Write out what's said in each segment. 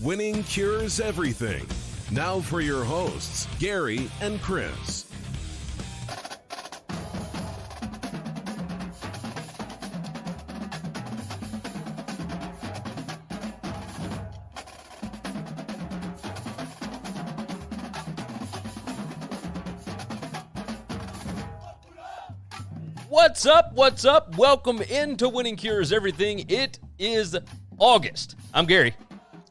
Winning cures everything. Now for your hosts, Gary and Chris. What's up? What's up? Welcome into Winning Cures Everything. It is August. I'm Gary.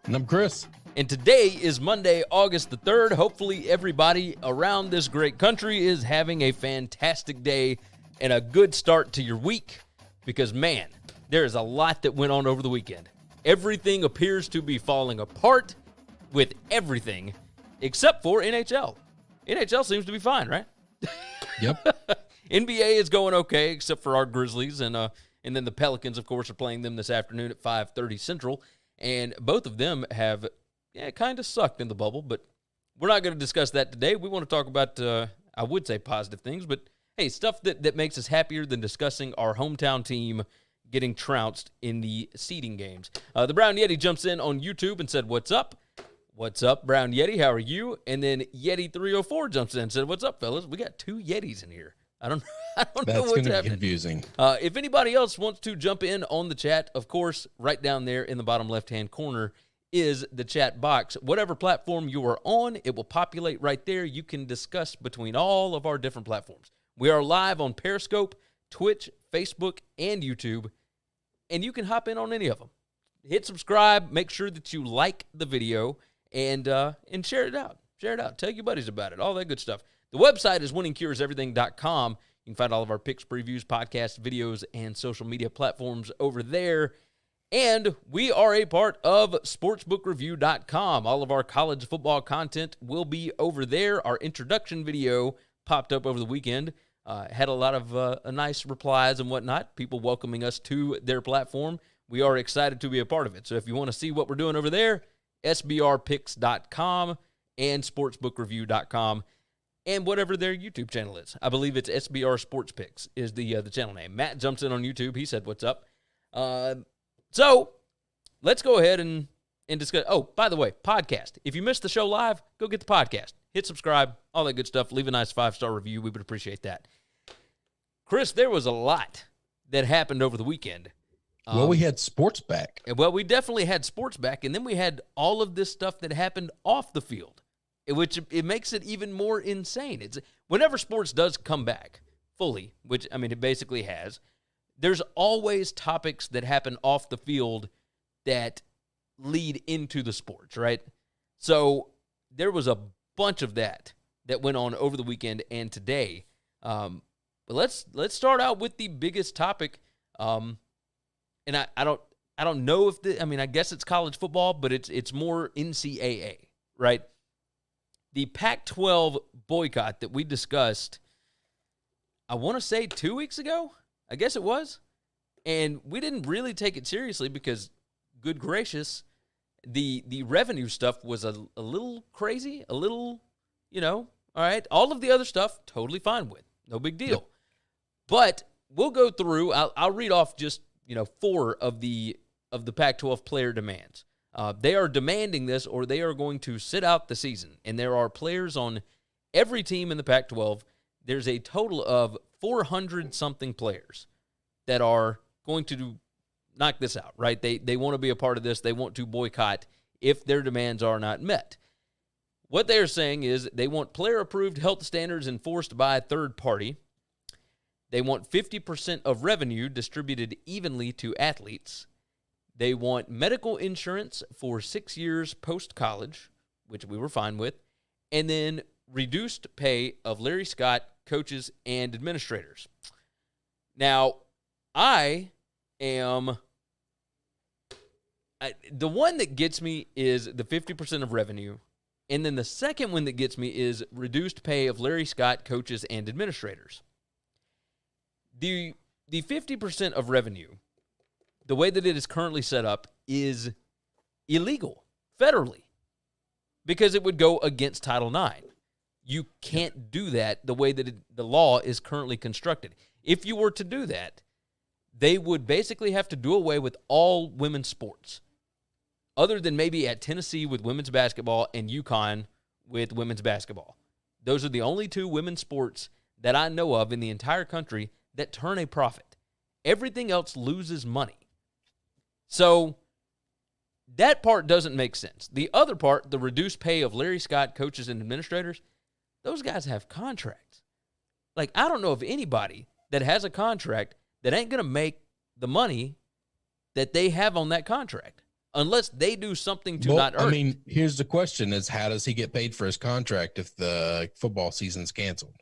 And I'm Chris. And today is Monday, August the 3rd. Hopefully everybody around this great country is having a fantastic day and a good start to your week because, man, there is a lot that went on over the weekend. Everything appears to be falling apart with everything except for NHL. NHL seems to be fine, right? Yep. NBA is going okay, except for our Grizzlies, and then the Pelicans, of course, are playing them this afternoon at 5:30 Central, and both of them have kind of sucked in the bubble, but we're not going to discuss that today. We want to talk about, I would say positive things, but hey, stuff that makes us happier than discussing our hometown team getting trounced in the seeding games. The Brown Yeti jumps in on YouTube and said, "What's up?" "What's up, Brown Yeti? How are you?" And then Yeti304 jumps in and said, "What's up, fellas? We got two Yetis in here." I don't know what's happening. That's going to be confusing. If anybody else wants to jump in on the chat, of course, right down there in the bottom left-hand corner is the chat box. Whatever platform you are on, it will populate right there. You can discuss between all of our different platforms. We are live on Periscope, Twitch, Facebook, and YouTube, and you can hop in on any of them. Hit subscribe. Make sure that you like the video and share it out. Share it out. Tell your buddies about it. All that good stuff. The website is winningcureseverything.com. You can find all of our picks, previews, podcasts, videos, and social media platforms over there. And we are a part of sportsbookreview.com. All of our college football content will be over there. Our introduction video popped up over the weekend. Had a lot of nice replies and whatnot, people welcoming us to their platform. We are excited to be a part of it. So if you want to see what we're doing over there, sbrpicks.com and sportsbookreview.com. And whatever their YouTube channel is. I believe it's SBR Sports Picks is the channel name. Matt jumps in on YouTube. He said, "What's up?" So let's go ahead and discuss. Oh, by the way, podcast. If you missed the show live, go get the podcast. Hit subscribe, all that good stuff. Leave a nice 5-star review. We would appreciate that. Chris, there was a lot that happened over the weekend. Well, we had sports back. Well, we definitely had sports back, and then we had all of this stuff that happened off the field, which it makes it even more insane. It's whenever sports does come back fully, which, I mean, it basically has, there's always topics that happen off the field that lead into the sports, right? So there was a bunch of that went on over the weekend and today. But let's start out with the biggest topic. And I don't know if I guess it's college football, but it's more NCAA, right? The Pac-12 boycott that we discussed, I want to say 2 weeks ago, I guess it was, and we didn't really take it seriously because, good gracious, the revenue stuff was a little crazy, a little, all right. All of the other stuff, totally fine with, no big deal. Yep. But we'll go through. I'll read off just 4 of the Pac-12 player demands. They are demanding this, or they are going to sit out the season. And there are players on every team in the Pac-12. There's a total of 400-something players that are going to knock this out, right? They want to be a part of this. They want to boycott if their demands are not met. What they're saying is they want player-approved health standards enforced by a third party. They want 50% of revenue distributed evenly to athletes. They want medical insurance for 6 years post-college, which we were fine with, and then reduced pay of Larry Scott, coaches, and administrators. Now, the one that gets me is the 50% of revenue, and then the second one that gets me is reduced pay of Larry Scott, coaches, and administrators. The 50% of revenue, the way that it is currently set up, is illegal federally because it would go against Title IX. You can't do that the way that the law is currently constructed. If you were to do that, they would basically have to do away with all women's sports. other than maybe at Tennessee with women's basketball and UConn with women's basketball. Those are the only two women's sports that I know of in the entire country that turn a profit. Everything else loses money. So that part doesn't make sense. The other part, the reduced pay of Larry Scott, coaches and administrators, those guys have contracts. Like, I don't know of anybody that has a contract that ain't going to make the money that they have on that contract unless they do something to not earn. I mean, here's the question is, how does he get paid for his contract if the football season's canceled?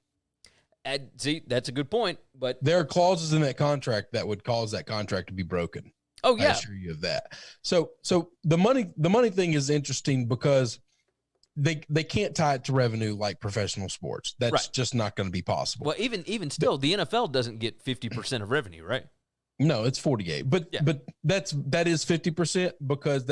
See, that's a good point, but there are clauses in that contract that would cause that contract to be broken. Oh yeah, I assure you of that. So the money thing is interesting because they can't tie it to revenue like professional sports. That's just not going to be possible. Well, even still, the NFL doesn't get 50% of revenue, right? No, it's 48, but that is 50% because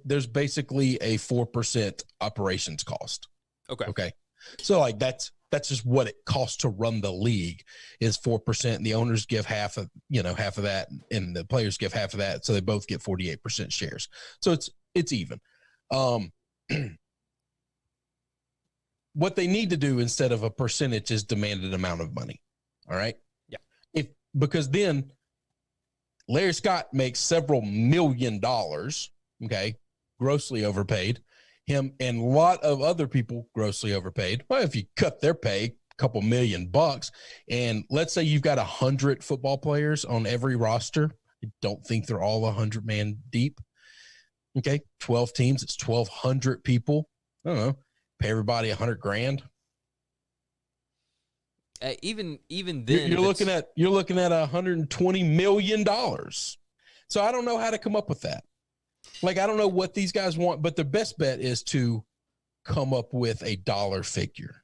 there's basically a 4% operations cost. Okay. So like that's just what it costs to run the league is 4%. And the owners give half of that, and the players give half of that, so they both get 48% shares. So it's even. What they need to do instead of a percentage is demand an amount of money. All right. Yeah. Because then Larry Scott makes several $1 million, okay, grossly overpaid. Him and a lot of other people grossly overpaid. Well, if you cut their pay a couple $1 million, and let's say you've got 100 football players on every roster, I don't think they're all 100-man deep. Okay, 12 teams, it's 1,200 people. I don't know, pay everybody $100,000. Even then, you're looking at $120 million. So I don't know how to come up with that. Like, I don't know what these guys want, but the best bet is to come up with a dollar figure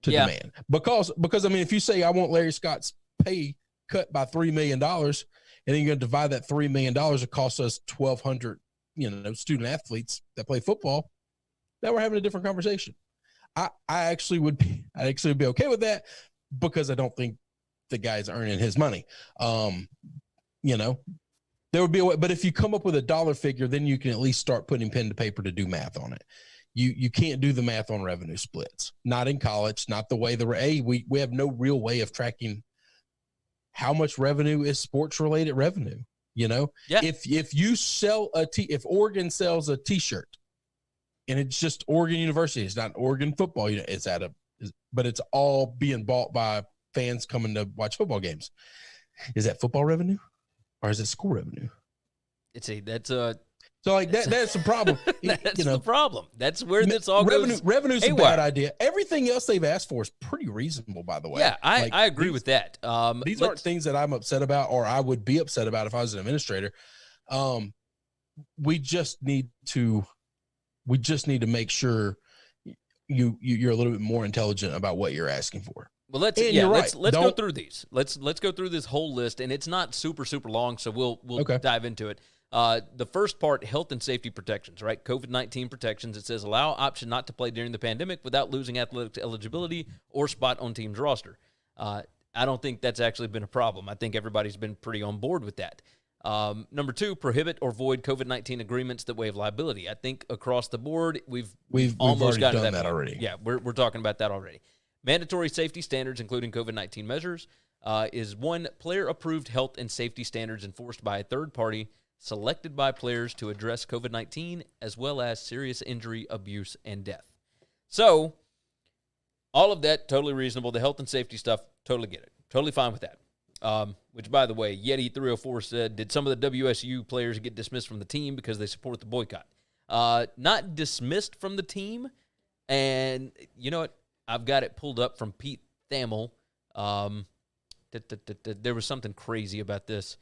to demand. Because I mean, if you say I want Larry Scott's pay cut by $3 million, and then you're going to divide that $3 million, it costs us 1,200, student athletes that play football. Now we're having a different conversation. I actually would be okay with that because I don't think the guy's earning his money. There would be a way, but if you come up with a dollar figure, then you can at least start putting pen to paper to do math on it. You can't do the math on revenue splits, not in college, not the way we have no real way of tracking how much revenue is sports related revenue. Yeah. If you sell if Oregon sells a t-shirt and it's just Oregon University, it's not Oregon football, but it's all being bought by fans coming to watch football games. Is that football revenue? Or is it school revenue? That's a problem. That's the problem. That's where this all goes. Revenue's a bad idea. Everything else they've asked for is pretty reasonable, by the way. Yeah, I agree with that. These aren't things that I'm upset about, or I would be upset about if I was an administrator. We just need to make sure you're a little bit more intelligent about what you're asking for. Well, let's go through these. Let's go through this whole list, and it's not super long, so we'll dive into it. The first part, health and safety protections, right? COVID-19 protections. It says allow option not to play during the pandemic without losing athletic eligibility or spot on team's roster. I don't think that's actually been a problem. I think everybody's been pretty on board with that. Number 2, prohibit or void COVID-19 agreements that waive liability. I think across the board we've almost gotten done that already. Yeah, we're talking about that already. Mandatory safety standards, including COVID-19 measures, is 1, player-approved health and safety standards enforced by a third party selected by players to address COVID-19 as well as serious injury, abuse, and death. So, all of that, totally reasonable. The health and safety stuff, totally get it. Totally fine with that. Which, by the way, Yeti304 said, did some of the WSU players get dismissed from the team because they support the boycott? Not dismissed from the team, and you know what? I've got it pulled up from Pete Thamel. There was something crazy about this.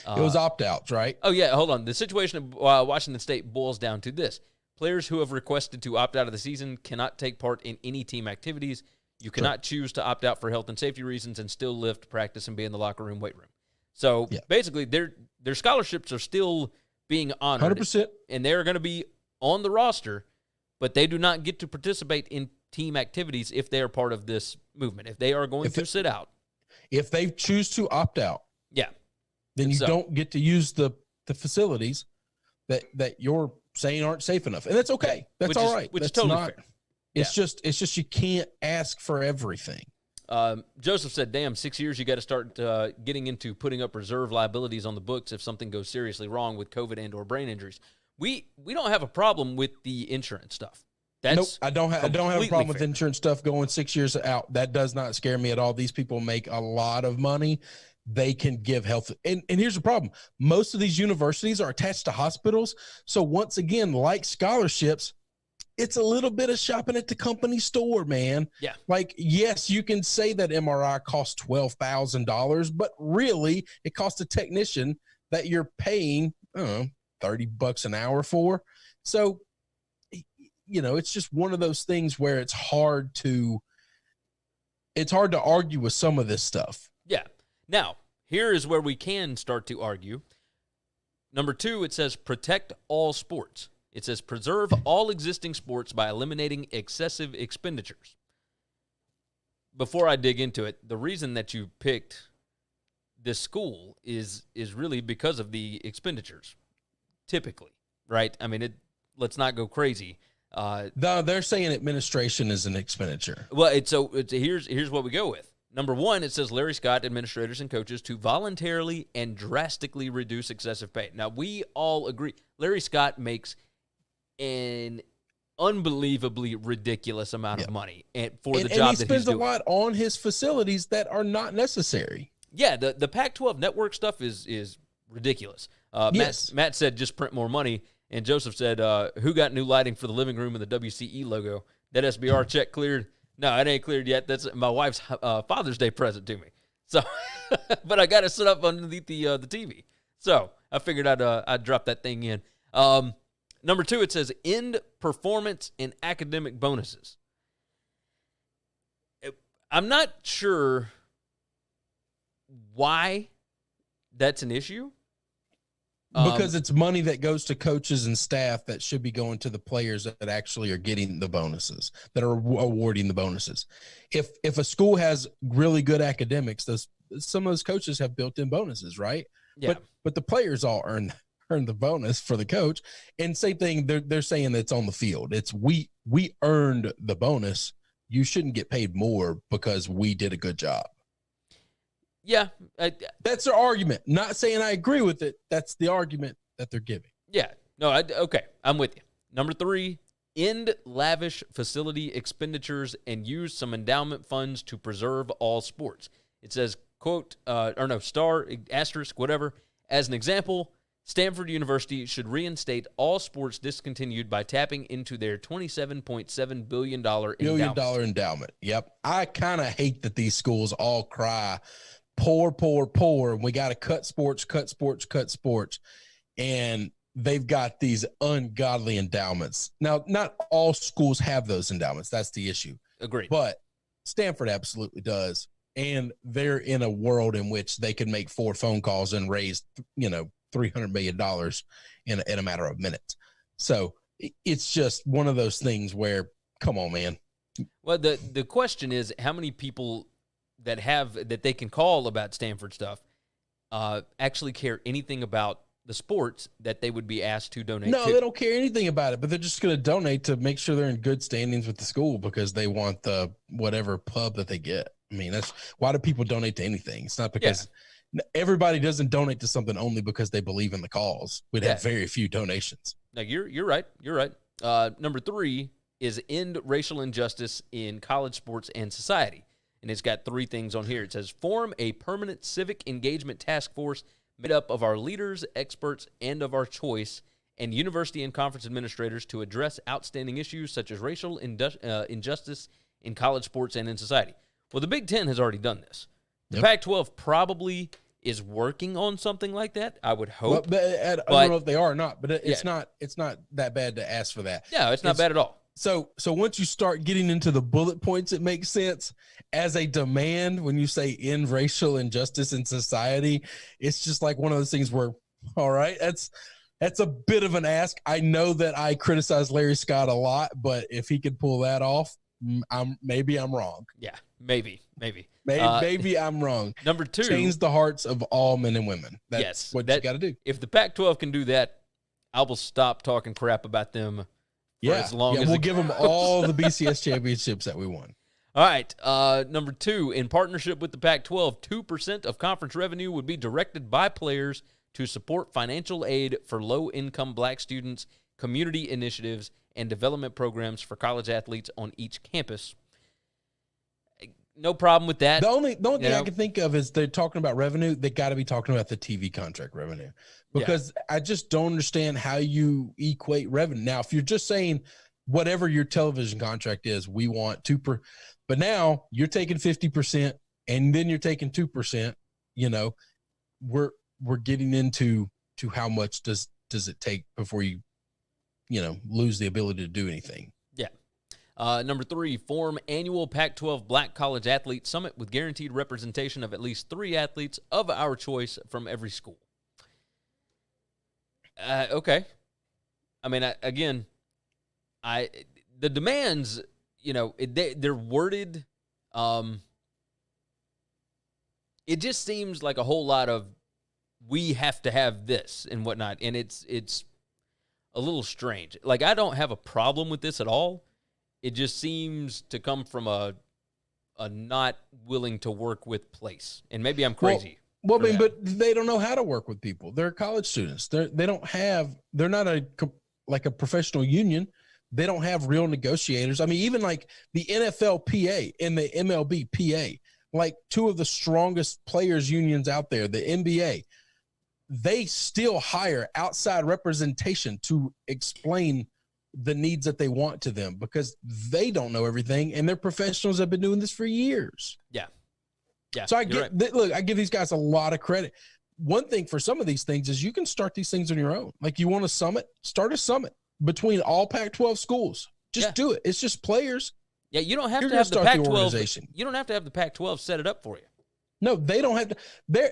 It was opt-outs, right? Oh, yeah, hold on. The situation of Washington State boils down to this. Players who have requested to opt out of the season cannot take part in any team activities. You cannot choose to opt out for health and safety reasons and still lift, practice, and be in the locker room, weight room. So, basically, their scholarships are still being honored. 100%. And they're going to be on the roster, but they do not get to participate in team activities if they are part of this movement, if they are going to sit out. If they choose to opt out, then you don't get to use the facilities, that you're saying aren't safe enough, and that's okay. That's all right. Which that's is totally not, fair. It's just you can't ask for everything. Joseph said, damn, 6 years you got to start getting into putting up reserve liabilities on the books if something goes seriously wrong with COVID and or brain injuries. We don't have a problem with the insurance stuff. Nope, I don't have a problem with insurance stuff going 6 years out. That does not scare me at all. These people make a lot of money. They can give health. And here's the problem. Most of these universities are attached to hospitals. So once again, like scholarships, it's a little bit of shopping at the company store, man. Yeah. Like, yes, you can say that MRI costs $12,000, but really it costs a technician that you're paying, $30 an hour for. So, it's just one of those things where it's hard to argue with some of this stuff. Yeah. Now, here is where we can start to argue. Number 2, it says protect all sports. It says preserve all existing sports by eliminating excessive expenditures. Before I dig into it, the reason that you picked this school is really because of the expenditures, typically, right? I mean, let's not go crazy. They're saying administration is an expenditure. Well, here's what we go with. Number 1, it says Larry Scott, administrators and coaches to voluntarily and drastically reduce excessive pay. Now, we all agree. Larry Scott makes an unbelievably ridiculous amount of money for the job that he's doing. And he spends a lot on his facilities that are not necessary. Yeah, the Pac-12 network stuff is ridiculous. Yes. Matt said just print more money, and Joseph said, who got new lighting for the living room and the WCE logo? That SBR check cleared? No, it ain't cleared yet. That's my wife's Father's Day present to me. So, but I got to sit up underneath the TV. So I figured I'd drop that thing in. Number 2, it says end performance and academic bonuses. I'm not sure why that's an issue. Because it's money that goes to coaches and staff that should be going to the players that actually are getting the bonuses, that are awarding the bonuses. If a school has really good academics, some of those coaches have built-in bonuses, right? Yeah. But the players all earn the bonus for the coach. And same thing, they're saying that's on the field. It's we earned the bonus. You shouldn't get paid more because we did a good job. Yeah. That's their argument. Not saying I agree with it. That's the argument that they're giving. Yeah. No, okay. I'm with you. Number 3, end lavish facility expenditures and use some endowment funds to preserve all sports. It says, quote, star, asterisk, whatever. As an example, Stanford University should reinstate all sports discontinued by tapping into their $27.7 billion endowment. Yep. I kind of hate that these schools all cry, poor, and we got to cut sports. And they've got these ungodly endowments. Now, not all schools have those endowments. That's the issue. Agreed. But Stanford absolutely does. And they're in a world in which they can make 4 phone calls and raise, $300 million in a matter of minutes. So it's just one of those things where, come on, man. Well, the question is how many people that they can call about Stanford stuff actually care anything about the sports that they would be asked to donate to. They don't care anything about it, but they're just going to donate to make sure they're in good standings with the school because they want the whatever pub that they get. I mean, that's why do people donate to anything? It's not because everybody doesn't donate to something only because they believe in the cause. We'd have very few donations. Now, you're right. You're right. Number 3 is end racial injustice in college sports and society. And it's got 3 things on here. It says, form a permanent civic engagement task force made up of our leaders, experts, and of our choice, and university and conference administrators to address outstanding issues such as racial injustice in college sports and in society. Well, the Big Ten has already done this. The Pac-12 probably is working on something like that, I would hope. Well, I don't know if they are or not, but it's not that bad to ask for that. Yeah, it's not bad at all. So once you start getting into the bullet points, it makes sense. As a demand, when you say end racial injustice in society, it's just like one of those things where, all right, that's a bit of an ask. I know that I criticize Larry Scott a lot, but if he could pull that off, maybe I'm wrong. Yeah, maybe. Maybe I'm wrong. Number 2, change the hearts of all men and women. That's what you got to do. If the Pac-12 can do that, I will stop talking crap about them for as long as we'll give them all the BCS championships that we won. All right, number 2, in partnership with the Pac-12, 2% of conference revenue would be directed by players to support financial aid for low-income black students, community initiatives, and development programs for college athletes on each campus. No problem with that. The only thing I can think of is they're talking about revenue. They got to be talking about the TV contract revenue, because I just don't understand how you equate revenue. Now, if you're just saying whatever your television contract is, we want 2%, but now you're taking 50% and then you're taking 2%. You know, we're getting into how much does it take before you lose the ability to do anything. Number 3, form annual Pac-12 Black College Athlete Summit with guaranteed representation of at least 3 athletes of our choice from every school. Okay. I mean, the demands, they're worded. It just seems like a whole lot of, we have to have this and whatnot, and it's a little strange. Like, I don't have a problem with this at all. It just seems to come from a not willing to work with place. And maybe I'm crazy. Well, but they don't know how to work with people. They're college students. They're not a professional union. They don't have real negotiators. I mean, even like the NFL PA and the MLB PA, like 2 of the strongest players unions out there, the NBA, they still hire outside representation to explain the needs that they want to them, because they don't know everything, and they're professionals that have been doing this for years. Yeah. So I give these guys a lot of credit. One thing for some of these things is you can start these things on your own. Like, you want a summit, start a summit between all Pac-12 schools. Just do it. It's just players. Yeah, you don't have to have the Pac-12. You don't have to have the Pac-12 set it up for you. No, they don't have to.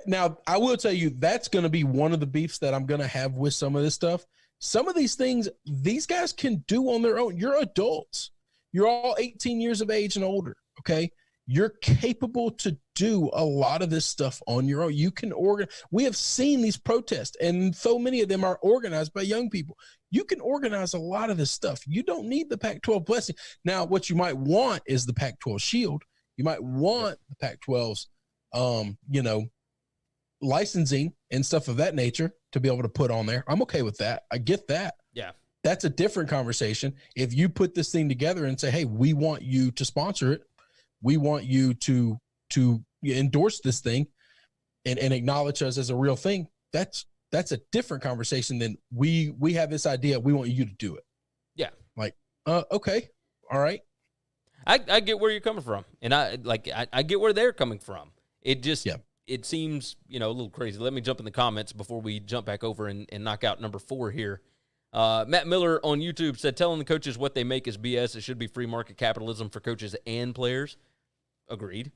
Now, I will tell you, that's going to be one of the beefs that I'm going to have with some of this stuff. Some of these things, these guys can do on their own. You're adults. You're all 18 years of age and older, okay? You're capable to do a lot of this stuff on your own. You can organize. We have seen these protests, and so many of them are organized by young people. You can organize a lot of this stuff. You don't need the Pac-12 blessing. Now, what you might want is the Pac-12 shield. You might want the Pac-12's, licensing and stuff of that nature to be able to put on there. I'm okay with that. I get that. Yeah. That's a different conversation. If you put this thing together and say, hey, we want you to sponsor it, we want you to endorse this thing and acknowledge us as a real thing, that's a different conversation than we have this idea, we want you to do it. Yeah. Like, okay. All right. I get where you're coming from. And I get where they're coming from. It just it seems, a little crazy. Let me jump in the comments before we jump back over and knock out number 4 here. Matt Miller on YouTube said, telling the coaches what they make is BS. It should be free market capitalism for coaches and players. Agreed.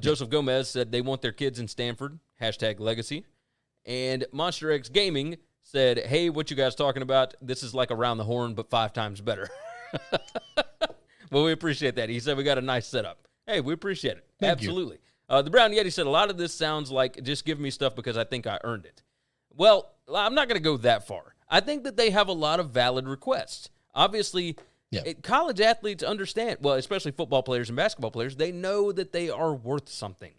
Joseph Gomez said they want their kids in Stanford. #legacy. And Monster X Gaming said, hey, what you guys talking about? This is like Around the Horn, but 5 times better. Well, we appreciate that. He said we got a nice setup. Hey, we appreciate it. Thank Absolutely. The Brown Yeti said, a lot of this sounds like just give me stuff because I think I earned it. Well, I'm not going to go that far. I think that they have a lot of valid requests. Obviously, college athletes understand, well, especially football players and basketball players, they know that they are worth something,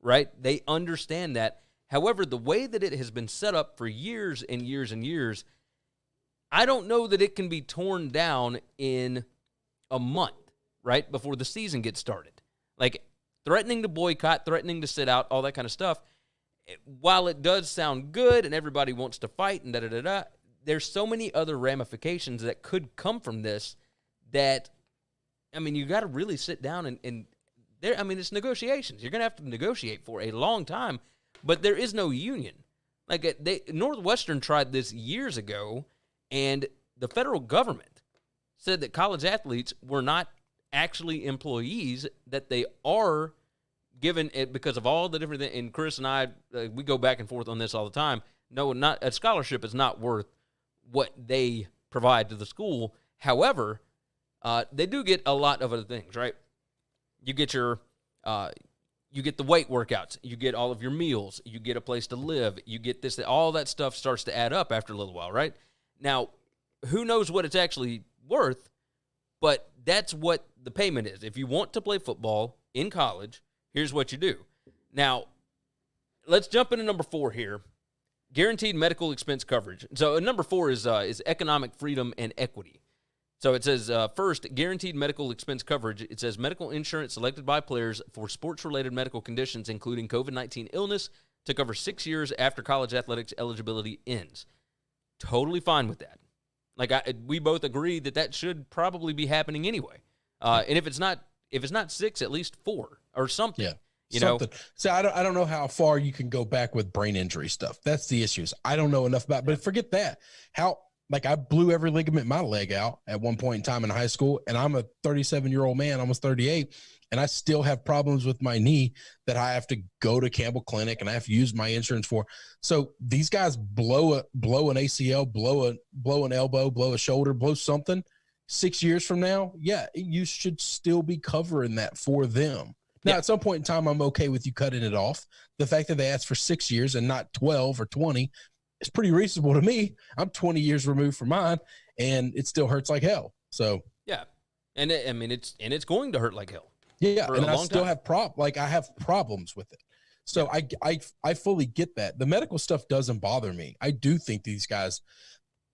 right? They understand that. However, the way that it has been set up for years and years and years, I don't know that it can be torn down in a month, right, before the season gets started. Like, threatening to boycott, threatening to sit out, all that kind of stuff, while it does sound good and everybody wants to fight and da-da-da-da, there's so many other ramifications that could come from this that, I mean, you got to really sit down and there. I mean, it's negotiations. You're going to have to negotiate for a long time, but there is no union. Like, Northwestern tried this years ago, and the federal government said that college athletes were not actually employees, that they are given it because of all the different things. And Chris and I, we go back and forth on this all the time. No, not a scholarship is not worth what they provide to the school. However, they do get a lot of other things, right? You get your, you get the weight workouts, you get all of your meals, you get a place to live, you get this, all that stuff starts to add up after a little while, right? Now, who knows what it's actually worth, but that's what the payment is. If you want to play football in college, here's what you do. Now, let's jump into number 4 here. Guaranteed medical expense coverage. So number 4 is economic freedom and equity. So it says, first, guaranteed medical expense coverage. It says medical insurance selected by players for sports-related medical conditions, including COVID-19 illness, to cover 6 years after college athletics eligibility ends. Totally fine with that. We both agree that should probably be happening anyway. And if it's not 6, at least 4 or something. Yeah. You something. know, so I don't know how far you can go back with brain injury stuff. That's the issues. I don't know enough about, but forget that. I blew every ligament in my leg out at one point in time in high school, and I'm a 37-year-old man, almost 38, and I still have problems with my knee that I have to go to Campbell Clinic and I have to use my insurance for. So these guys blow an ACL, blow an elbow, blow a shoulder, blow something 6 years from now. Yeah, you should still be covering that for them. Now, at some point in time, I'm okay with you cutting it off. The fact that they asked for 6 years and not 12 or 20 is pretty reasonable to me. I'm 20 years removed from mine, and it still hurts like hell. So yeah, and it's going to hurt like hell. Yeah, and I still have I have problems with it. So I fully get that. The medical stuff doesn't bother me. I do think these guys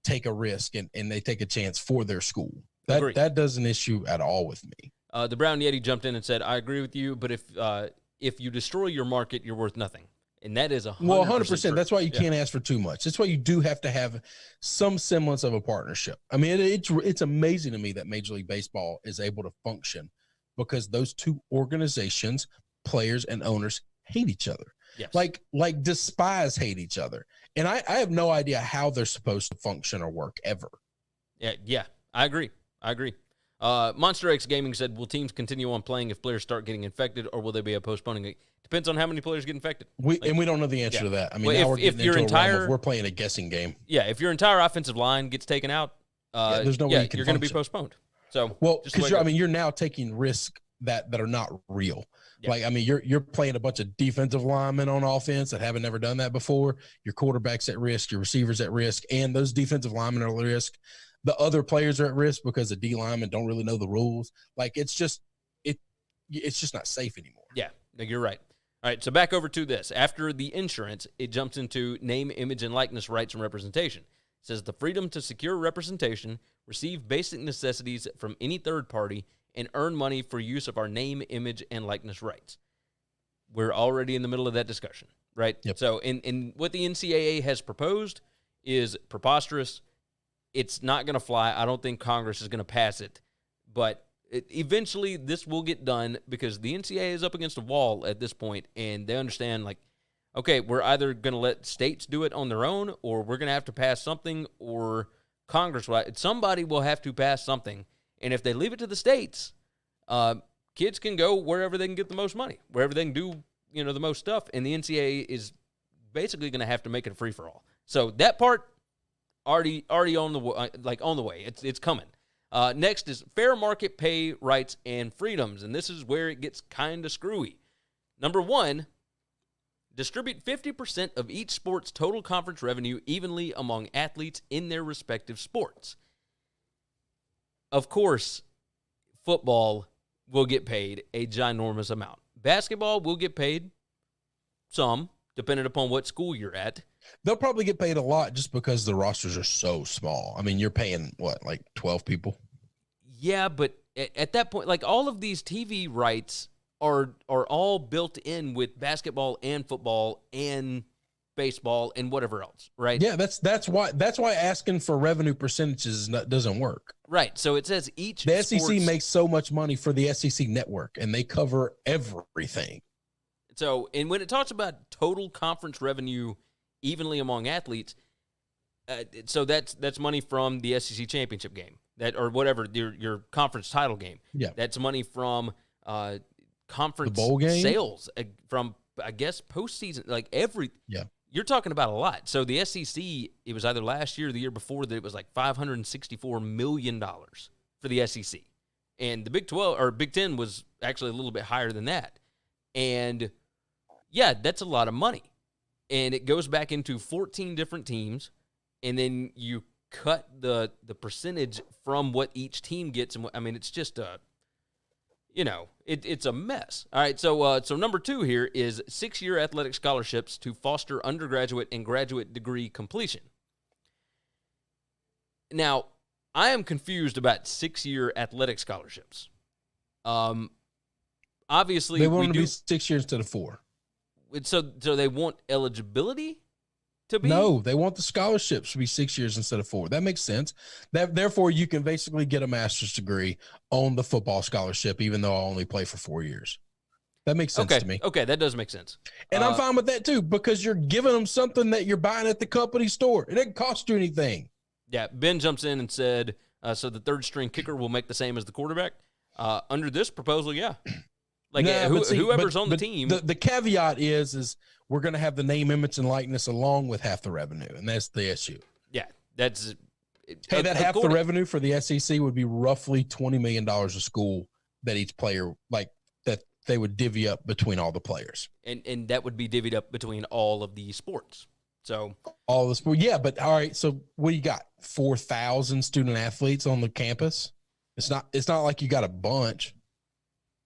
take a risk and they take a chance for their school. That doesn't issue at all with me. The Brown Yeti jumped in and said, I agree with you, but if you destroy your market, you're worth nothing. And that is 100%. That's why you can't ask for too much. That's why you do have to have some semblance of a partnership. I mean, it's amazing to me that Major League Baseball is able to function because those two organizations, players and owners, hate each other. Yes. Like despise hate each other. And I have no idea how they're supposed to function or work ever. Yeah, I agree. Monster X Gaming said, will teams continue on playing if players start getting infected, or will they be postponing it? Depends on how many players get infected. We don't know the answer to that. I mean, well, we're playing a guessing game. Yeah, if your entire offensive line gets taken out, there's no way you're going to be postponed. So, because you're now taking risks that are not real. Yeah. Like, I mean, you're playing a bunch of defensive linemen on offense that haven't never done that before. Your quarterback's at risk, your receivers at risk, and those defensive linemen are at risk. The other players are at risk because the D linemen don't really know the rules. Like, it's just not safe anymore. Yeah, you're right. All right, so back over to this. After the insurance, it jumps into name, image, and likeness rights and representation. It says the freedom to secure representation, receive basic necessities from any third party, and earn money for use of our name, image, and likeness rights. We're already in the middle of that discussion, right? Yep. So in what the NCAA has proposed is preposterous. It's not going to fly. I don't think Congress is going to pass it. But eventually this will get done because the NCAA is up against a wall at this point, and they understand, like, okay, we're either going to let states do it on their own, or we're going to have to pass something, or Congress will. Somebody will have to pass something. And if they leave it to the states, kids can go wherever they can get the most money, wherever they can do, the most stuff. And the NCAA is basically going to have to make it a free-for-all. So that part already on the way. It's coming. Next is fair market pay rights and freedoms, and this is where it gets kind of screwy. Number 1, distribute 50% of each sport's total conference revenue evenly among athletes in their respective sports. Of course, football will get paid a ginormous amount. Basketball will get paid some, depending upon what school you're at. They'll probably get paid a lot just because the rosters are so small. I mean, you're paying, like 12 people? Yeah, but at that point, like, all of these TV rights are all built in with basketball and football and baseball and whatever else, right? Yeah, that's why asking for revenue percentages doesn't work. Right. So it says the SEC makes so much money for the SEC network, and they cover everything. So, and when it talks about total conference revenue evenly among athletes, so that's money from the SEC championship game, or whatever your conference title game. Yeah, that's money from conference the bowl game sales from, I guess, postseason, like every. Yeah. You're talking about a lot. So the SEC, it was either last year or the year before that it was like $564 million for the SEC. And the Big 12 or Big 10 was actually a little bit higher than that. And yeah, that's a lot of money. And it goes back into 14 different teams. And then you cut the percentage from what each team gets. And I mean, it's just it's a mess. All right, so number 2 here is 6-year athletic scholarships to foster undergraduate and graduate degree completion. Now, I am confused about 6-year athletic scholarships. Obviously, they want to be 6 years instead of 4. So they want eligibility to be? No, they want the scholarships to be 6 years instead of 4. That makes sense. Therefore, you can basically get a master's degree on the football scholarship, even though I only play for 4 years. That makes sense to me. Okay, that does make sense. And I'm fine with that too, because you're giving them something that you're buying at the company store. It didn't cost you anything. Yeah, Ben jumps in and said, so the third string kicker will make the same as the quarterback? Under this proposal, yeah. Like whoever's on the team. The caveat is we're going to have the name, image, and likeness along with half the revenue, and that's the issue. Yeah, that's that half the revenue for the SEC would be roughly $20 million a school that each player, like, that they would divvy up between all the players. And that would be divvied up between all of the sports. So all the sports, yeah, but all right, so what do you got? 4,000 student athletes on the campus? It's not like you got a bunch.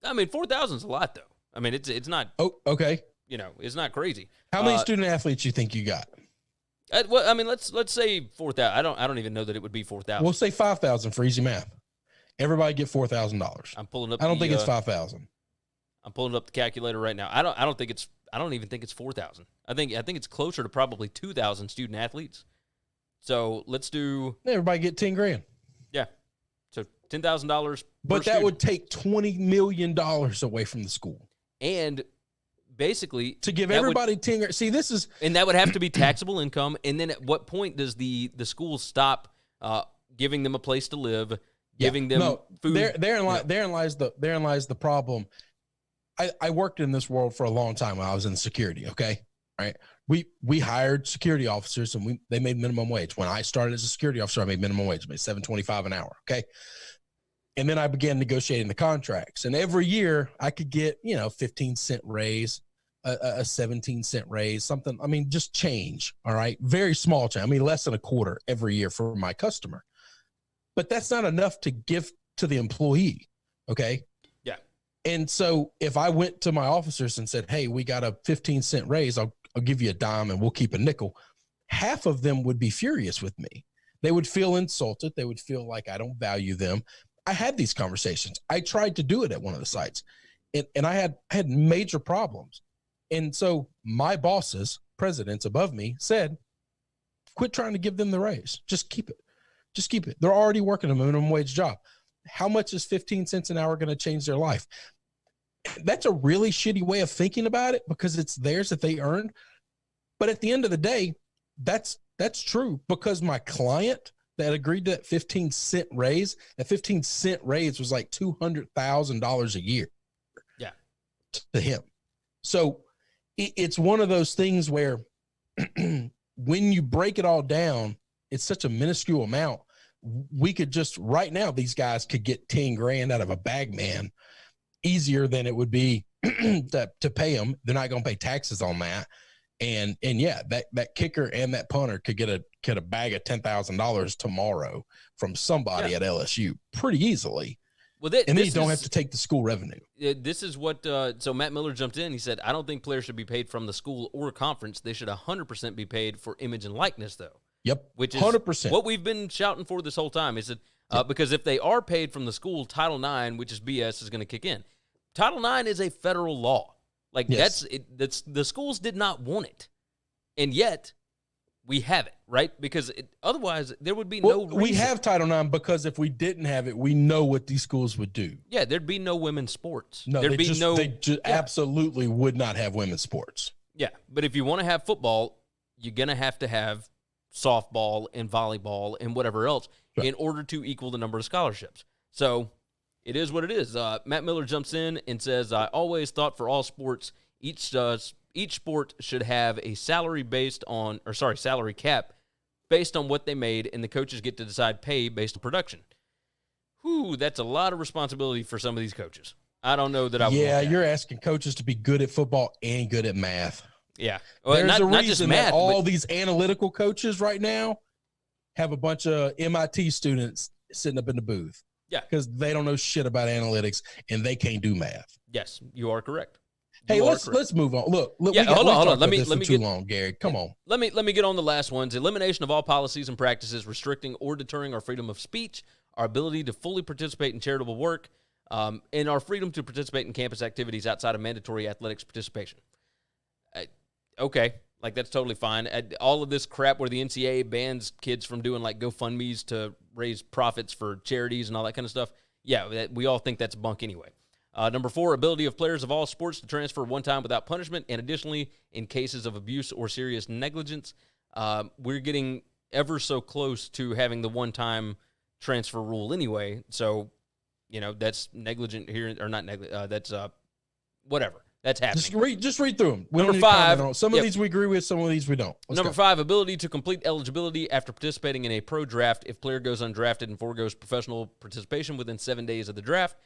I mean, 4,000 is a lot, though. I mean, it's not. Oh, okay. It's not crazy. How many student athletes you think you got? Well, I mean, let's say 4,000. I don't even know that it would be 4,000. We'll say 5,000 for easy math. Everybody get $4,000. I'm pulling up. I don't think it's 5,000. I'm pulling up the calculator right now. I don't even think it's 4,000. I think it's closer to probably 2,000 student athletes. So let's do. Everybody get $10,000. Yeah. So $10,000. But that would take $20 million away from the school. And basically to give everybody 10. See, this is, and that would have to be taxable income. And then at what point does the school stop giving them a place to live, giving them food? Therein lies the problem. I worked in this world for a long time when I was in security. Okay, right. We hired security officers and they made minimum wage. When I started as a security officer, I made minimum wage, I made $7.25 an hour. Okay. And then I began negotiating the contracts, and every year I could get, 15-cent raise, a 17-cent raise, something. I mean, just change. All right. Very small change. I mean, less than a quarter every year for my customer, but that's not enough to give to the employee. Okay. Yeah. And so if I went to my officers and said, hey, we got a 15-cent raise, I'll give you a dime and we'll keep a nickel. Half of them would be furious with me. They would feel insulted. They would feel like I don't value them. I had these conversations. I tried to do it at one of the sites, and I had major problems. And so my bosses, presidents above me, said, quit trying to give them the raise. Just keep it. Just keep it. They're already working a minimum wage job. How much is 15 cents an hour going to change their life? That's a really shitty way of thinking about it because it's theirs that they earned. But at the end of the day, that's true because my client that agreed to that 15-cent raise, that 15-cent raise was like $200,000 a year. Yeah. To him. So it's one of those things where when you break it all down, it's such a minuscule amount. We could just right now, these guys could get $10,000 out of a bag man easier than it would be to pay them. They're not going to pay taxes on that. And yeah, that kicker and that punter could get a bag of $10,000 tomorrow from somebody at LSU pretty easily. Well, and then you don't have to take the school revenue. This is what so Matt Miller jumped in. He said, I don't think players should be paid from the school or conference. They should 100% be paid for image and likeness, though. Yep, which is 100%. What we've been shouting for this whole time. Is that because if they are paid from the school, Title IX, which is BS, is going to kick in. Title IX is a federal law. Like that's the schools did not want it, and yet we have it, right? Because otherwise there would be no reason. We have Title IX because if we didn't have it, we know what these schools would do. Yeah, there'd be no women's sports. No, there'd be no. They absolutely would not have women's sports. Yeah, but if you want to have football, you're gonna have to have softball and volleyball and whatever else in order to equal the number of scholarships. So. It is what it is. Matt Miller jumps in and says, I always thought for all sports, each sport should have a salary cap based on what they made, and the coaches get to decide pay based on production. Whew, that's a lot of responsibility for some of these coaches. I don't know that I would. Yeah, you're asking coaches to be good at football and good at math. Yeah. Well, there's a reason that all these analytical coaches right now, have a bunch of MIT students sitting up in the booth. Yeah. Because they don't know shit about analytics and they can't do math. Yes, you are correct. Hey, let's move on. Look, yeah, hold on. Let me too long, Gary. Come on. Let me get on the last ones. Elimination of all policies and practices restricting or deterring our freedom of speech, our ability to fully participate in charitable work, and our freedom to participate in campus activities outside of mandatory athletics participation. Okay, like that's totally fine. All of this crap where the NCAA bans kids from doing like GoFundMe's to raise profits for charities and all that kind of stuff. Yeah, we all think that's bunk anyway. Number 4, ability of players of all sports to transfer one time without punishment, and additionally, in cases of abuse or serious negligence, we're getting ever so close to having the one-time transfer rule anyway. So, that's negligent here, or not negligent. That's whatever. That's happening. Just read through them. Number 5. Some of these we agree with, some of these we don't. Number 5, ability to complete eligibility after participating in a pro draft if player goes undrafted and forgoes professional participation within 7 days of the draft.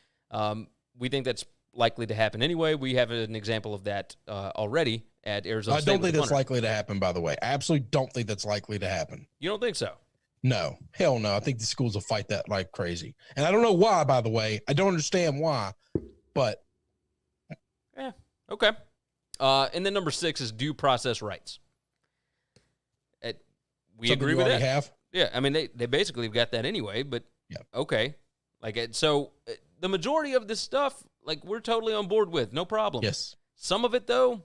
We think that's likely to happen anyway. We have an example of that already at Arizona State. I don't think that's likely to happen, by the way. I absolutely don't think that's likely to happen. You don't think so? No. Hell no. I think the schools will fight that like crazy. And I don't know why, by the way. I don't understand why, but. Yeah, okay. And then number 6 is due process rights. We agree with that. Have? Yeah, I mean, they basically have got that anyway, but okay. So the majority of this stuff, like, we're totally on board with. No problem. Yes. Some of it, though,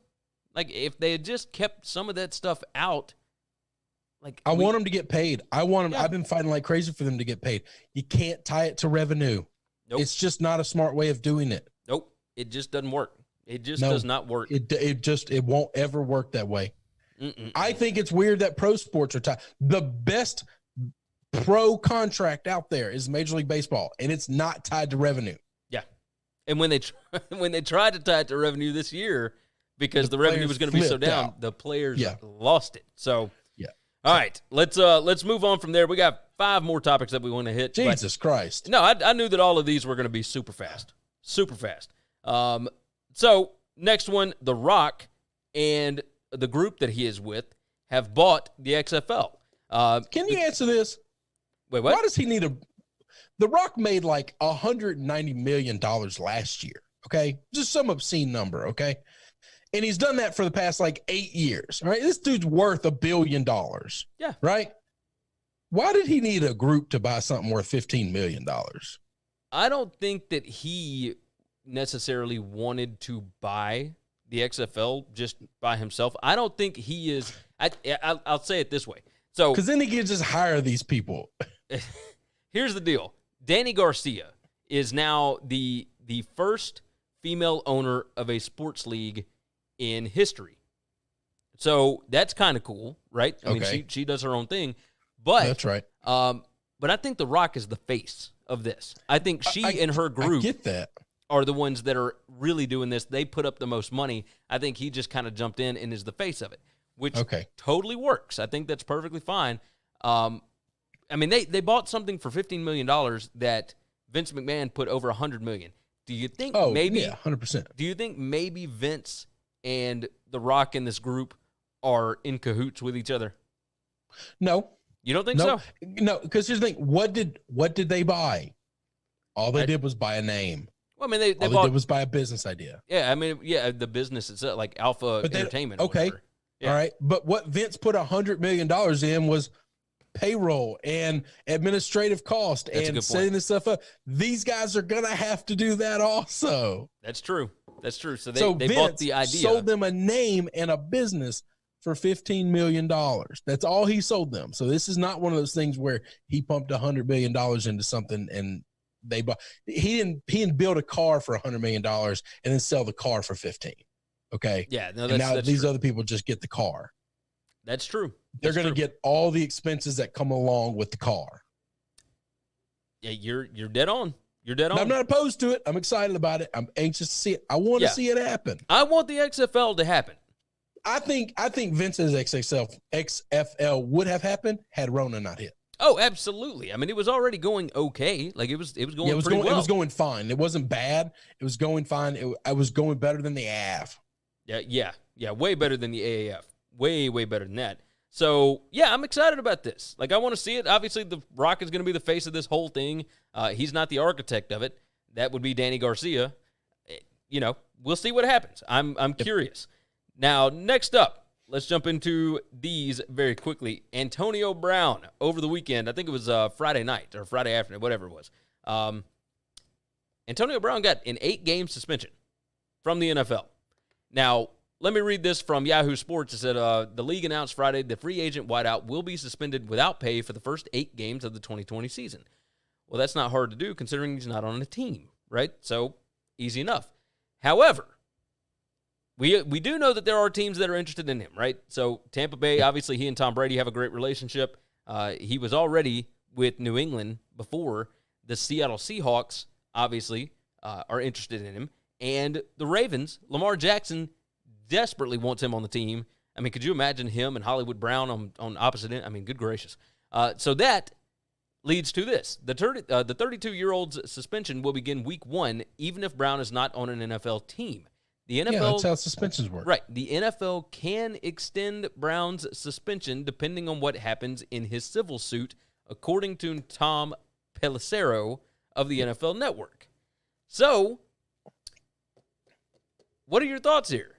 like, if they had just kept some of that stuff out, like, I want them to get paid. I want them. Yeah. I've been fighting like crazy for them to get paid. You can't tie it to revenue. Nope. It's just not a smart way of doing it. Nope. It just doesn't work. It just does not work. It won't ever work that way. I think it's weird that pro sports are tied. The best pro contract out there is Major League Baseball, and it's not tied to revenue. Yeah, and when they tried to tie it to revenue this year, because the revenue was going to be so down, the players lost it. So all right, let's move on from there. We got 5 more topics that we want to hit. Jesus Christ! No, I knew that all of these were going to be super fast. So next one, The Rock and the group that he is with have bought the XFL. Can you answer this? Wait, what? Why does he need The Rock made like $190 million last year, okay? Just some obscene number, okay? And he's done that for the past like 8 years, right? This dude's worth $1 billion. Yeah. Right? Why did he need a group to buy something worth $15 million? I don't think that he necessarily wanted to buy the XFL just by himself. I don't think he is. I'll say it this way. So, because then he can just hire these people. Here's the deal. Dany Garcia is now the first female owner of a sports league in history. So that's kind of cool, right? I mean, she does her own thing. But that's right. But I think The Rock is the face of this. I think she and her group get that. Are the ones that are really doing this. They put up the most money. I think he just kind of jumped in and is the face of it, which totally works. I think that's perfectly fine. I mean, they bought something for $15 million that Vince McMahon put over $100 million. Do you think maybe 100%. Do you think maybe Vince and The Rock and this group are in cahoots with each other? No. You don't think so? No, because here's the thing. What did they buy? All they did was buy a name. Well, I mean, all they did was buy a business idea. Yeah, I mean, the business itself, like Alpha Entertainment. Okay, all right. But what Vince put $100 million in was payroll and administrative cost and setting this stuff up. These guys are gonna have to do that also. That's true. So they bought the idea, sold them a name and a business for $15 million. That's all he sold them. So this is not one of those things where he pumped $100 million into something and they bought. He didn't build a car for $100 million and then sell the car for 15. Okay. Yeah. No, and now these true. other people just get the car. That's true. They're going to get all the expenses that come along with the car. Yeah, you're dead on. You're dead on. I'm not opposed to it. I'm excited about it. I'm anxious to see it. I want to see it happen. I want the XFL to happen. I think Vince's XFL would have happened had Rona not hit. Oh, absolutely. I mean, it was already going okay. Like it was going pretty well. It was going fine. It wasn't bad. It was going fine. It was going better than the AAF. Yeah. Way better than the AAF. Way better than that. So, yeah, I'm excited about this. Like, I want to see it. Obviously, The Rock is going to be the face of this whole thing. He's not the architect of it. That would be Dany Garcia. We'll see what happens. I'm curious. Now, next up, let's jump into these very quickly. Antonio Brown, over the weekend, I think it was Friday night or Friday afternoon, whatever it was. Antonio Brown got an 8-game suspension from the NFL. Now, let me read this from Yahoo Sports. It said, the league announced Friday the free agent wideout will be suspended without pay for the first 8 games of the 2020 season. Well, that's not hard to do considering he's not on a team, right? So, easy enough. However, we do know that there are teams that are interested in him, right? So, Tampa Bay, obviously, he and Tom Brady have a great relationship. He was already with New England before. The Seattle Seahawks, obviously, are interested in him. And the Ravens, Lamar Jackson desperately wants him on the team. I mean, could you imagine him and Hollywood Brown on opposite end? I mean, good gracious. So that leads to this. The 32-year-old's suspension will begin week 1, even if Brown is not on an NFL team. The NFL, that's how suspensions work. Right. The NFL can extend Brown's suspension depending on what happens in his civil suit, according to Tom Pelissero of the NFL Network. So, what are your thoughts here?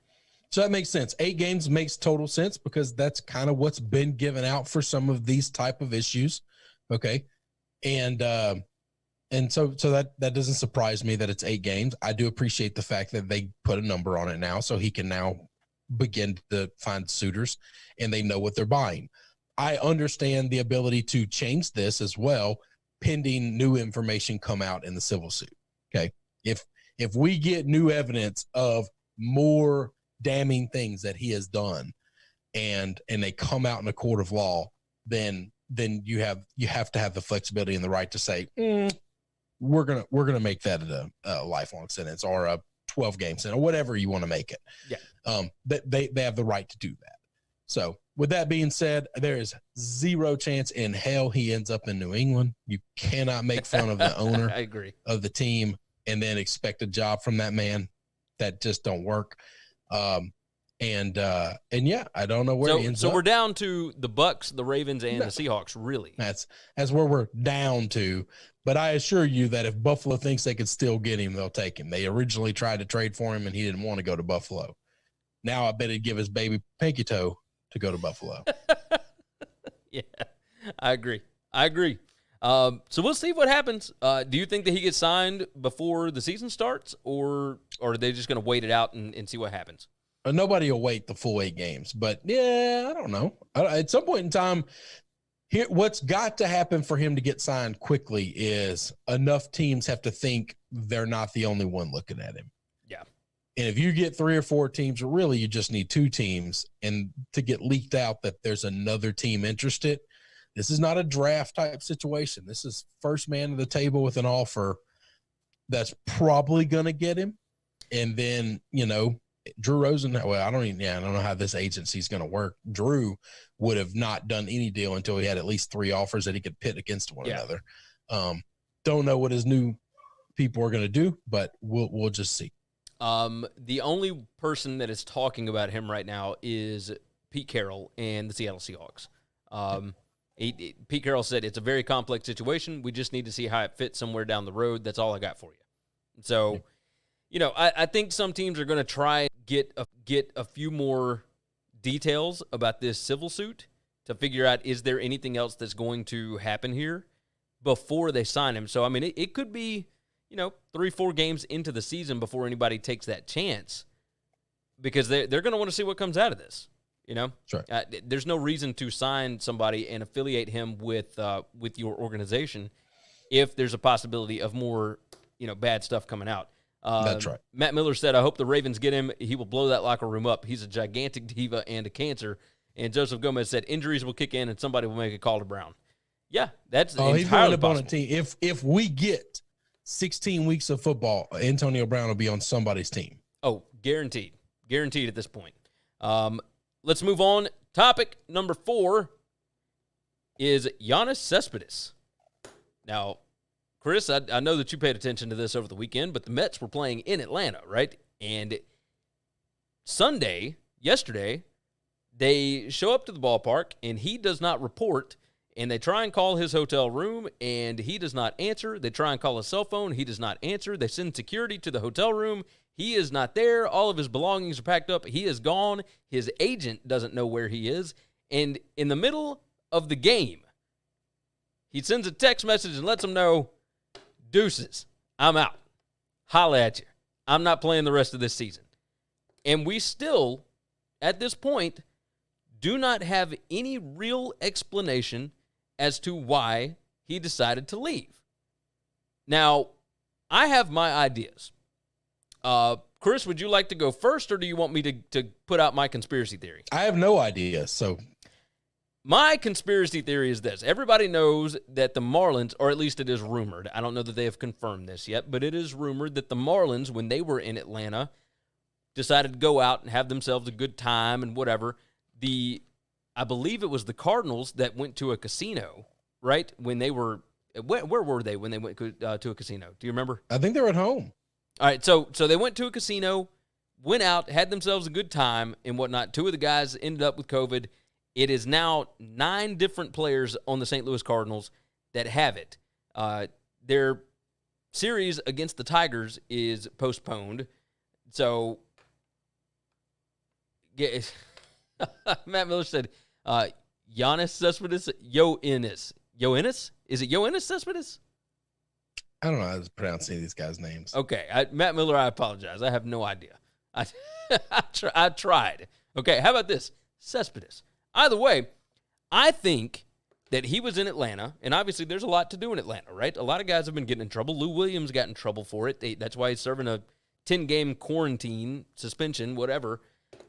So that makes sense. 8 games makes total sense because that's kind of what's been given out for some of these type of issues. Okay. And so that doesn't surprise me that it's 8 games. I do appreciate the fact that they put a number on it now so he can now begin to find suitors and they know what they're buying. I understand the ability to change this as well, pending new information come out in the civil suit. Okay. If we get new evidence of more damning things that he has done and they come out in a court of law, then you have to have the flexibility and the right to say, we're gonna make that a lifelong sentence or a 12-game sentence or whatever you want to make it. Yeah. They have the right to do that. So with that being said, there is 0 chance in hell he ends up in New England. You cannot make fun of the owner I agree. of the team and then expect a job from that man. That just don't work. And yeah, I don't know where he ends up. So we're down to the Bucks, the Ravens, and the Seahawks, really. That's where we're down to. But I assure you that if Buffalo thinks they could still get him, they'll take him. They originally tried to trade for him, and he didn't want to go to Buffalo. Now I bet he'd give his baby pinky toe to go to Buffalo. Yeah, I agree. So we'll see what happens. Do you think that he gets signed before the season starts, or are they just going to wait it out and see what happens? Nobody will wait the full 8 games, but yeah, I don't know. At some point in time, here, what's got to happen for him to get signed quickly is enough teams have to think they're not the only one looking at him. Yeah. And if you get 3 or 4 teams, or really you just need 2 teams, and to get leaked out that there's another team interested, this is not a draft type situation. This is first man to the table with an offer that's probably going to get him. And then, Drew Rosen, well, I don't know how this agency is going to work. Drew would have not done any deal until he had at least 3 offers that he could pit against one another. Don't know what his new people are going to do, but we'll just see. The only person that is talking about him right now is Pete Carroll and the Seattle Seahawks. Pete Carroll said it's a very complex situation. We just need to see how it fits somewhere down the road. That's all I got for you. So, I think some teams are going to try get a few more details about this civil suit to figure out, is there anything else that's going to happen here before they sign him. So, I mean, it could be, 3-4 games into the season before anybody takes that chance, because they're going to want to see what comes out of this. Sure. There's no reason to sign somebody and affiliate him with your organization if there's a possibility of more, bad stuff coming out. That's right. Matt Miller said, I hope the Ravens get him. He will blow that locker room up. He's a gigantic diva and a cancer. And Joseph Gomez said, injuries will kick in and somebody will make a call to Brown. Yeah, that's entirely he's going up possible. On a team. If we get 16 weeks of football, Antonio Brown will be on somebody's team. Oh, guaranteed. Guaranteed at this point. Let's move on. Topic number 4 is Yoenis Cespedes. Now, Chris, I know that you paid attention to this over the weekend, but the Mets were playing in Atlanta, right? And yesterday, They show up to the ballpark, and he does not report, and they try and call his hotel room, and he does not answer. They try and call his cell phone. He does not answer. They send security to the hotel room. He is not there. All of his belongings are packed up. He is gone. His agent doesn't know where he is. And in the middle of the game, he sends a text message and lets them know, deuces, I'm out. Holla at you. I'm not playing the rest of this season. And we still, at this point, do not have any real explanation as to why he decided to leave. Now, I have my ideas. Chris, would you like to go first, or do you want me to put out my conspiracy theory? I have no idea, so... My conspiracy theory is this. Everybody knows that the Marlins, or at least it is rumored, I don't know that they have confirmed this yet, but it is rumored that the Marlins, when they were in Atlanta, decided to go out and have themselves a good time and whatever. I believe it was the Cardinals that went to a casino, right? When they were, where were they when they went to a casino? Do you remember? I think they were at home. All right, so they went to a casino, went out, had themselves a good time and whatnot. Two of the guys ended up with COVID. It is now 9 different players on the St. Louis Cardinals that have it. Their series against the Tigers is postponed. So, yeah, Matt Miller said, Yoenis Cespedes, Yoenis? Is it Yoenis Cespedes? I don't know how to pronounce any of these guys' names. Okay, Matt Miller, I apologize. I have no idea. I tried. Okay, how about this? Cespedes. Either way, I think that he was in Atlanta, and obviously there's a lot to do in Atlanta, right? A lot of guys have been getting in trouble. Lou Williams got in trouble for it. That's why he's serving a 10-game quarantine, suspension, whatever.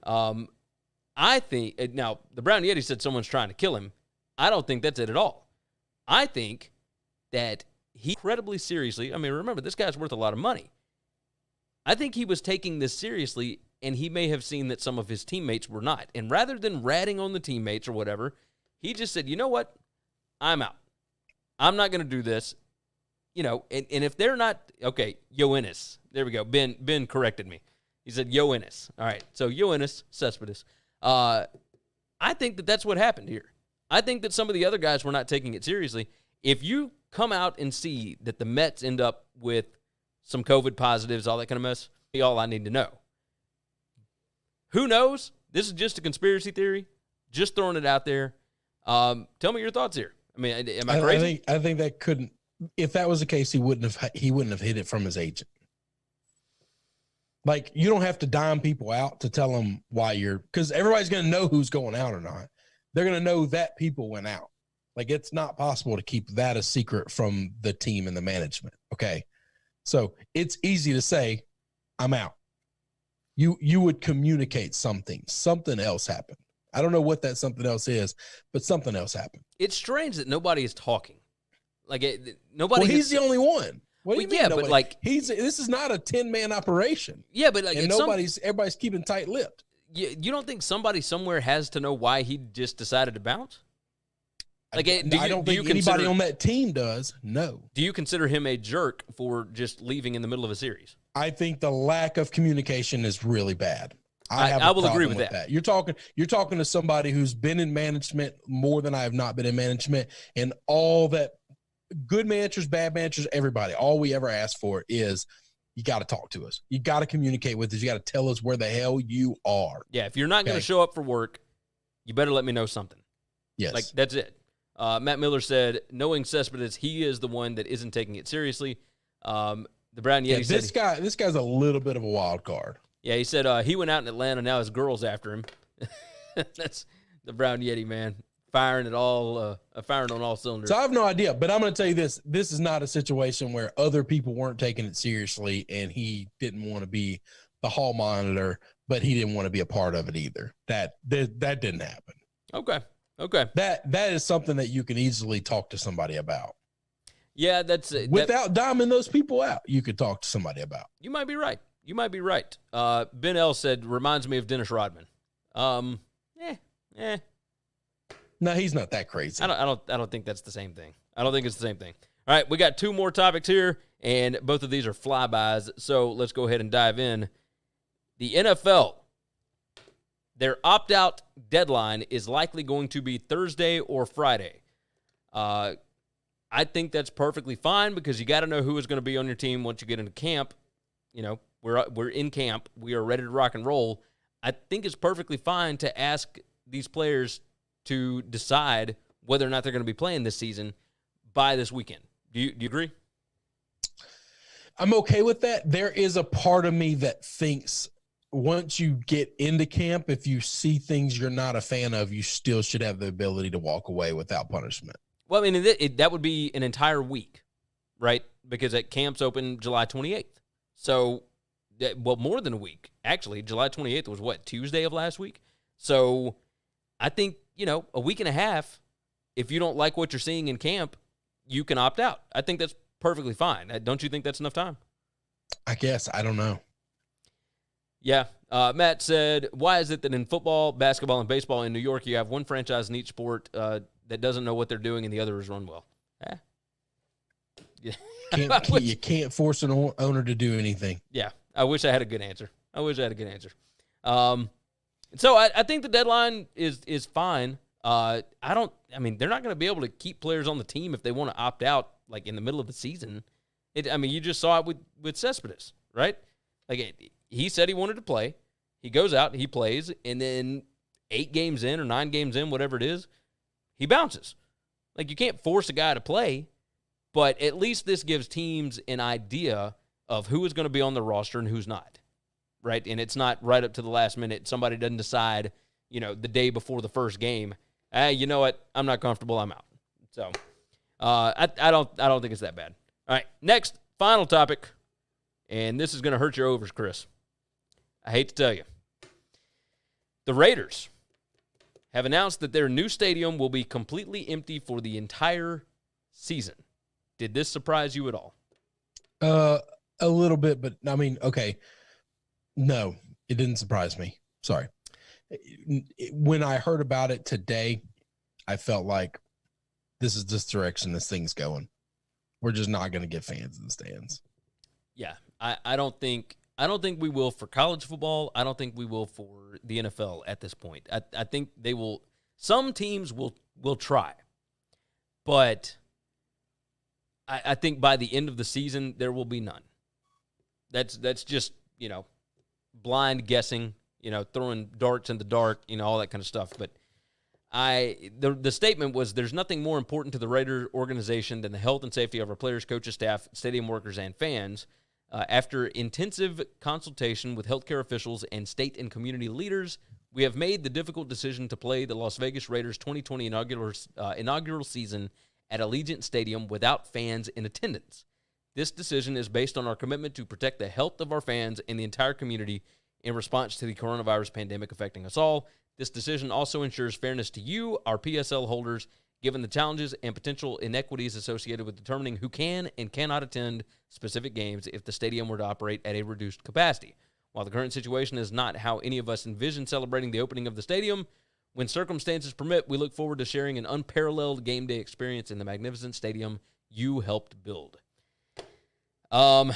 I think, now, the Brown Yeti said someone's trying to kill him. I don't think that's it at all. I think that he incredibly seriously, I mean, remember, this guy's worth a lot of money. I think he was taking this seriously, and he may have seen that some of his teammates were not. And rather than ratting on the teammates or whatever, he just said, you know what? I'm out. I'm not going to do this. You know, and if they're not, okay, Yoenis. There we go. Ben corrected me. He said Yoenis. All right, so Yoenis Cespedes. I think that that's what happened here. I think that some of the other guys were not taking it seriously. If you come out and see that the Mets end up with some COVID positives, all that kind of mess, all I need to know. Who knows? This is just a conspiracy theory. Just throwing it out there. Tell me your thoughts here. I mean, am I crazy? I think that couldn't. If that was the case, he wouldn't have hid it from his agent. Like, you don't have to dime people out to tell them why because everybody's going to know who's going out or not. They're going to know that people went out. Like, it's not possible to keep that a secret from the team and the management. Okay, so it's easy to say, I'm out. You would communicate something. Something else happened. I don't know what that something else is, but something else happened. It's strange that nobody is talking. Like, nobody. Well, he's the only one. What do you mean? Yeah, nobody? But like, this is not a 10-man operation. Yeah, but like, and everybody's keeping tight-lipped. You don't think somebody somewhere has to know why he just decided to bounce? Like, I don't think anybody on that team does. No. Do you consider him a jerk for just leaving in the middle of a series? I think the lack of communication is really bad. I will agree with that. You're talking to somebody who's been in management more than I have not been in management, and all that good managers, bad managers, everybody. All we ever ask for is you got to talk to us. You got to communicate with us. You got to tell us where the hell you are. Yeah, if you're not going to show up for work, you better let me know something. Yes. Like, that's it. Matt Miller said, knowing Cespedes, he is the one that isn't taking it seriously. The Brown Yeti said this guy's a little bit of a wild card. Yeah, he said he went out in Atlanta. Now his girl's after him. That's the Brown Yeti, man, firing on all cylinders. So I have no idea, but I'm going to tell you this: this is not a situation where other people weren't taking it seriously, and he didn't want to be the hall monitor, but he didn't want to be a part of it either. That didn't happen. Okay. That is something that you can easily talk to somebody about. Yeah, that's it. Without diming those people out, you could talk to somebody about. You might be right. Ben L said, reminds me of Dennis Rodman. No, he's not that crazy. I don't think that's the same thing. I don't think it's the same thing. All right, we got 2 more topics here, and both of these are flybys. So let's go ahead and dive in. The NFL. Their opt-out deadline is likely going to be Thursday or Friday. I think that's perfectly fine because you got to know who is going to be on your team once you get into camp. You know, we're in camp. We are ready to rock and roll. I think it's perfectly fine to ask these players to decide whether or not they're going to be playing this season by this weekend. Do you agree? I'm okay with that. There is a part of me that thinks once you get into camp, if you see things you're not a fan of, you still should have the ability to walk away without punishment. Well, I mean, that would be an entire week, right? Because at camps open July 28th. So, well, more than a week. Actually, July 28th was what, Tuesday of last week? So, I think, a week and a half, if you don't like what you're seeing in camp, you can opt out. I think that's perfectly fine. Don't you think that's enough time? I guess. I don't know. Yeah. Matt said, why is it that in football, basketball, and baseball in New York, you have one franchise in each sport that doesn't know what they're doing and the other is run well? Yeah. You can't force an owner to do anything. Yeah. I wish I had a good answer. So I think the deadline is fine. They're not going to be able to keep players on the team if they want to opt out like in the middle of the season. You just saw it with Cespedes, right? Like he said he wanted to play. He goes out, he plays, and then 8 games in or 9 games in, whatever it is, he bounces. Like you can't force a guy to play, but at least this gives teams an idea of who is going to be on the roster and who's not, right? And it's not right up to the last minute. Somebody doesn't decide, the day before the first game, you know what? I'm not comfortable. I'm out. So I don't think it's that bad. All right, next, final topic, and this is going to hurt your overs, Chris. I hate to tell you. The Raiders have announced that their new stadium will be completely empty for the entire season. Did this surprise you at all? A little bit, but okay. No, it didn't surprise me. Sorry. When I heard about it today, I felt like this is this direction this thing's going. We're just not going to get fans in the stands. Yeah, I don't think we will for college football. I don't think we will for the NFL at this point. I think they will. Some teams will try, but I think by the end of the season there will be none. That's just blind guessing. Throwing darts in the dark. All that kind of stuff. But the statement was there's nothing more important to the Raider organization than the health and safety of our players, coaches, staff, stadium workers, and fans. After intensive consultation with healthcare officials and state and community leaders, we have made the difficult decision to play the Las Vegas Raiders 2020 inaugural season at Allegiant Stadium without fans in attendance. This decision is based on our commitment to protect the health of our fans and the entire community in response to the coronavirus pandemic affecting us all. This decision also ensures fairness to you, our PSL holders, given the challenges and potential inequities associated with determining who can and cannot attend specific games if the stadium were to operate at a reduced capacity. While the current situation is not how any of us envision celebrating the opening of the stadium, when circumstances permit, we look forward to sharing an unparalleled game day experience in the magnificent stadium you helped build. I'm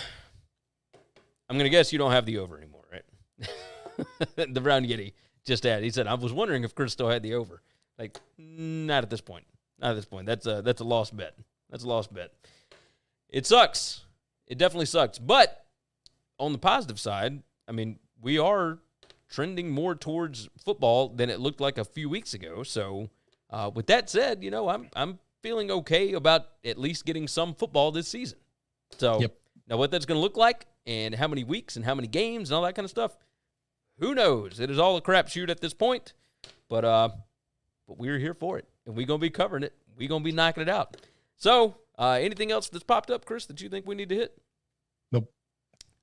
going to guess you don't have the over anymore, right? The Brown Yeti just added. He said, I was wondering if Chris still had the over. Like, not at this point. Not at this point. That's a lost bet. That's a lost bet. It sucks. It definitely sucks. But on the positive side, we are trending more towards football than it looked like a few weeks ago. So, with that said, I'm feeling okay about at least getting some football this season. So, yep. Now what that's going to look like and how many weeks and how many games and all that kind of stuff, who knows? It is all a crapshoot at this point. But we're here for it, and we're going to be covering it. We're going to be knocking it out. So, anything else that's popped up, Chris, that you think we need to hit? Nope.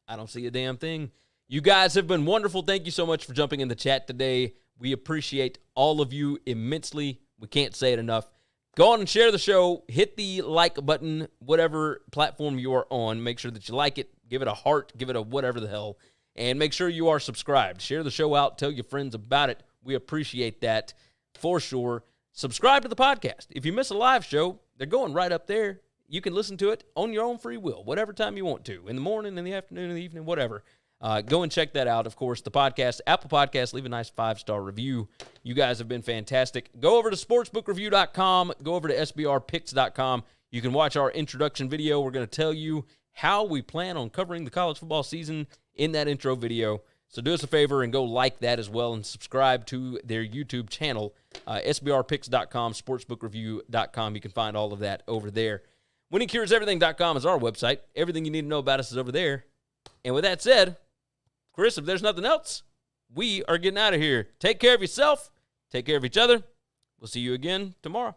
I don't see a damn thing. You guys have been wonderful. Thank you so much for jumping in the chat today. We appreciate all of you immensely. We can't say it enough. Go on and share the show. Hit the like button, whatever platform you are on. Make sure that you like it. Give it a heart. Give it a whatever the hell. And make sure you are subscribed. Share the show out. Tell your friends about it. We appreciate that for sure. Subscribe to the podcast. If you miss a live show, they're going right up there. You can listen to it on your own free will, whatever time you want to, in the morning, in the afternoon, in the evening, whatever. Go and check that out. Of course, the podcast, Apple Podcasts, leave a nice 5-star review. You guys have been fantastic. Go over to sportsbookreview.com. Go over to sbrpicks.com. You can watch our introduction video. We're going to tell you how we plan on covering the college football season in that intro video. So do us a favor and go like that as well and subscribe to their YouTube channel, sbrpicks.com, sportsbookreview.com. You can find all of that over there. WinningCuresEverything.com is our website. Everything you need to know about us is over there. And with that said, Chris, if there's nothing else, we are getting out of here. Take care of yourself. Take care of each other. We'll see you again tomorrow.